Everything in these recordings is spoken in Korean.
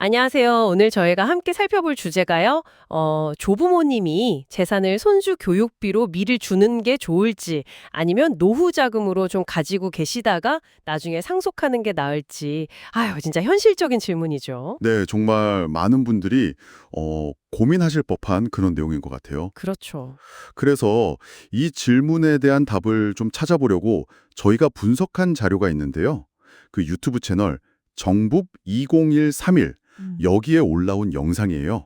안녕하세요. 오늘 저희가 함께 살펴볼 주제가요. 조부모님이 재산을 손주 교육비로 미리 주는 게 좋을지 아니면 노후 자금으로 좀 가지고 계시다가 나중에 상속하는 게 나을지. 아유, 진짜 현실적인 질문이죠. 네, 정말 많은 분들이 고민하실 법한 그런 내용인 것 같아요. 그렇죠. 그래서 이 질문에 대한 답을 좀 찾아보려고 저희가 분석한 자료가 있는데요. 그 유튜브 채널 정북 20131 여기에 올라온 영상이에요.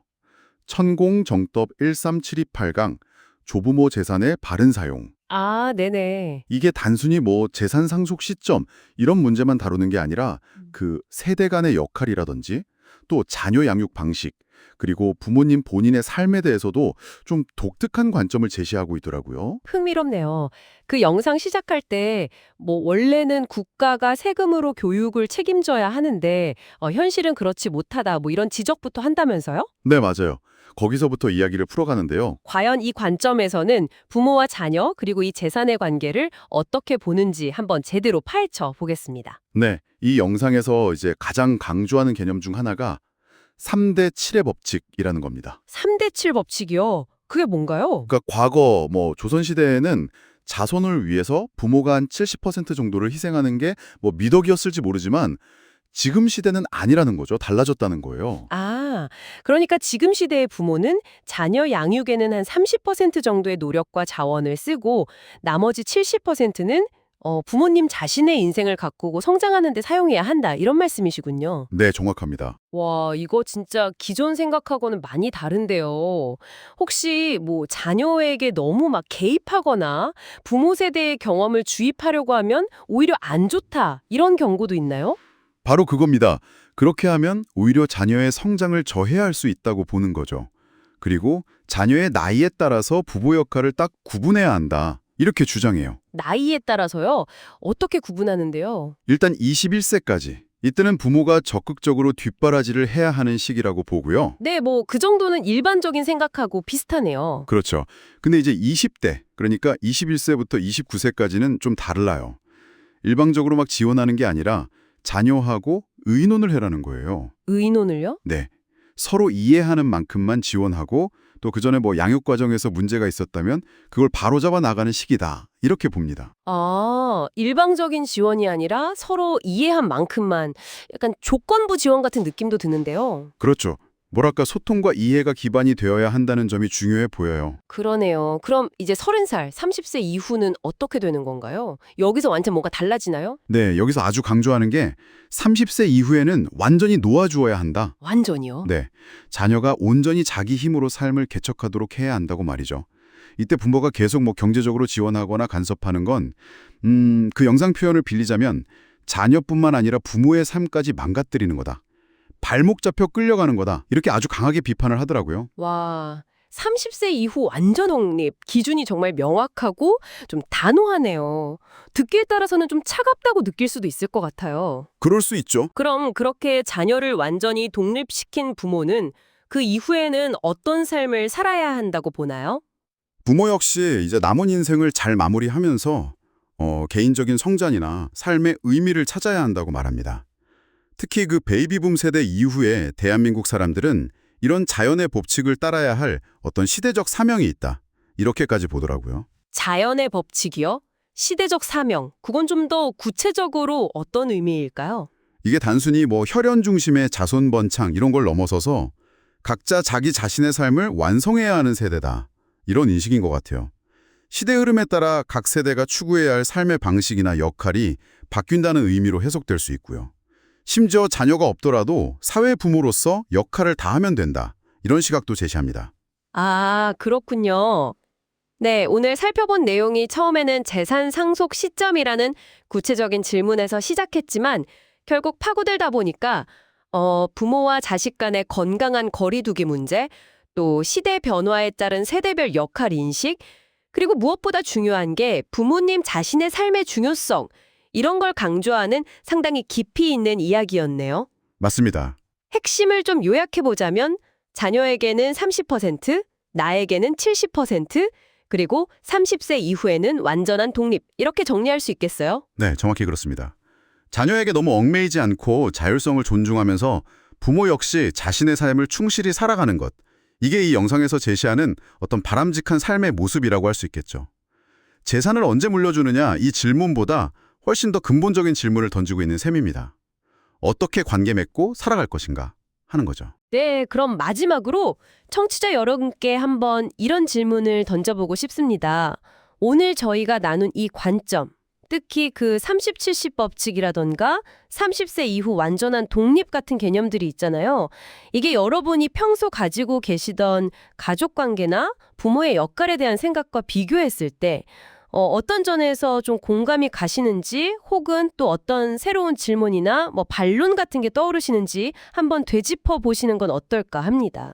천공정법 13728강 조부모 재산의 바른 사용. 아, 네네. 이게 단순히 뭐 재산 상속 시점 이런 문제만 다루는 게 아니라 그 세대 간의 역할이라든지 또 자녀 양육 방식 그리고 부모님 본인의 삶에 대해서도 좀 독특한 관점을 제시하고 있더라고요. 흥미롭네요. 그 영상 시작할 때, 원래는 국가가 세금으로 교육을 책임져야 하는데, 현실은 그렇지 못하다, 이런 지적부터 한다면서요? 네, 맞아요. 거기서부터 이야기를 풀어가는데요. 과연 이 관점에서는 부모와 자녀, 그리고 이 재산의 관계를 어떻게 보는지 한번 제대로 파헤쳐 보겠습니다. 네, 이 영상에서 이제 가장 강조하는 개념 중 하나가 3대 7의 법칙이라는 겁니다. 3대 7 법칙이요? 그게 뭔가요? 그러니까 과거 조선시대에는 자손을 위해서 부모가 한 70% 정도를 희생하는 게 미덕이었을지 모르지만 지금 시대는 아니라는 거죠. 달라졌다는 거예요. 아, 그러니까 지금 시대의 부모는 자녀 양육에는 한 30% 정도의 노력과 자원을 쓰고 나머지 70%는 부모님 자신의 인생을 가꾸고 성장하는 데 사용해야 한다. 이런 말씀이시군요. 네, 정확합니다. 와, 이거 진짜 기존 생각하고는 많이 다른데요. 혹시 자녀에게 너무 막 개입하거나 부모 세대의 경험을 주입하려고 하면 오히려 안 좋다. 이런 경고도 있나요? 바로 그겁니다. 그렇게 하면 오히려 자녀의 성장을 저해할 수 있다고 보는 거죠. 그리고 자녀의 나이에 따라서 부모 역할을 딱 구분해야 한다. 이렇게 주장해요. 나이에 따라서요? 어떻게 구분하는데요? 일단 21세까지. 이때는 부모가 적극적으로 뒷바라지를 해야 하는 시기라고 보고요. 네, 그 정도는 일반적인 생각하고 비슷하네요. 그렇죠. 근데 이제 20대, 그러니까 21세부터 29세까지는 좀 달라요. 일방적으로 막 지원하는 게 아니라 자녀하고 의논을 해라는 거예요. 의논을요? 네. 서로 이해하는 만큼만 지원하고 또 그전에 양육 과정에서 문제가 있었다면 그걸 바로잡아 나가는 시기다. 이렇게 봅니다. 아, 일방적인 지원이 아니라 서로 이해한 만큼만 약간 조건부 지원 같은 느낌도 드는데요. 그렇죠. 뭐랄까 소통과 이해가 기반이 되어야 한다는 점이 중요해 보여요. 그러네요. 그럼 이제 30살, 30세 이후는 어떻게 되는 건가요? 여기서 완전 뭔가 달라지나요? 네, 여기서 아주 강조하는 게 30세 이후에는 완전히 놓아주어야 한다. 완전히요? 네, 자녀가 온전히 자기 힘으로 삶을 개척하도록 해야 한다고 말이죠. 이때 부모가 계속 경제적으로 지원하거나 간섭하는 건 그 영상 표현을 빌리자면 자녀뿐만 아니라 부모의 삶까지 망가뜨리는 거다. 발목 잡혀 끌려가는 거다. 이렇게 아주 강하게 비판을 하더라고요. 와, 30세 이후 완전 독립, 기준이 정말 명확하고 좀 단호하네요. 듣기에 따라서는 좀 차갑다고 느낄 수도 있을 것 같아요. 그럴 수 있죠. 그럼 그렇게 자녀를 완전히 독립시킨 부모는 그 이후에는 어떤 삶을 살아야 한다고 보나요? 부모 역시 이제 남은 인생을 잘 마무리하면서 개인적인 성장이나 삶의 의미를 찾아야 한다고 말합니다. 특히 그 베이비붐 세대 이후에 대한민국 사람들은 이런 자연의 법칙을 따라야 할 어떤 시대적 사명이 있다. 이렇게까지 보더라고요. 자연의 법칙이요? 시대적 사명, 그건 좀 더 구체적으로 어떤 의미일까요? 이게 단순히 혈연 중심의 자손 번창 이런 걸 넘어서서 각자 자기 자신의 삶을 완성해야 하는 세대다. 이런 인식인 것 같아요. 시대 흐름에 따라 각 세대가 추구해야 할 삶의 방식이나 역할이 바뀐다는 의미로 해석될 수 있고요. 심지어 자녀가 없더라도 사회 부모로서 역할을 다하면 된다. 이런 시각도 제시합니다. 아, 그렇군요. 네, 오늘 살펴본 내용이 처음에는 재산 상속 시점이라는 구체적인 질문에서 시작했지만 결국 파고들다 보니까 부모와 자식 간의 건강한 거리두기 문제, 또 시대 변화에 따른 세대별 역할 인식, 그리고 무엇보다 중요한 게 부모님 자신의 삶의 중요성, 이런 걸 강조하는 상당히 깊이 있는 이야기였네요. 맞습니다. 핵심을 좀 요약해보자면 자녀에게는 30%, 나에게는 70%, 그리고 30세 이후에는 완전한 독립, 이렇게 정리할 수 있겠어요? 네, 정확히 그렇습니다. 자녀에게 너무 얽매이지 않고 자율성을 존중하면서 부모 역시 자신의 삶을 충실히 살아가는 것. 이게 이 영상에서 제시하는 어떤 바람직한 삶의 모습이라고 할 수 있겠죠. 재산을 언제 물려주느냐 이 질문보다 훨씬 더 근본적인 질문을 던지고 있는 셈입니다. 어떻게 관계 맺고 살아갈 것인가 하는 거죠. 네, 그럼 마지막으로 청취자 여러분께 한번 이런 질문을 던져보고 싶습니다. 오늘 저희가 나눈 이 관점, 특히 그 30-70 법칙이라던가 30세 이후 완전한 독립 같은 개념들이 있잖아요. 이게 여러분이 평소 가지고 계시던 가족관계나 부모의 역할에 대한 생각과 비교했을 때 어떤 점에서 좀 공감이 가시는지 혹은 또 어떤 새로운 질문이나 반론 같은 게 떠오르시는지 한번 되짚어 보시는 건 어떨까 합니다.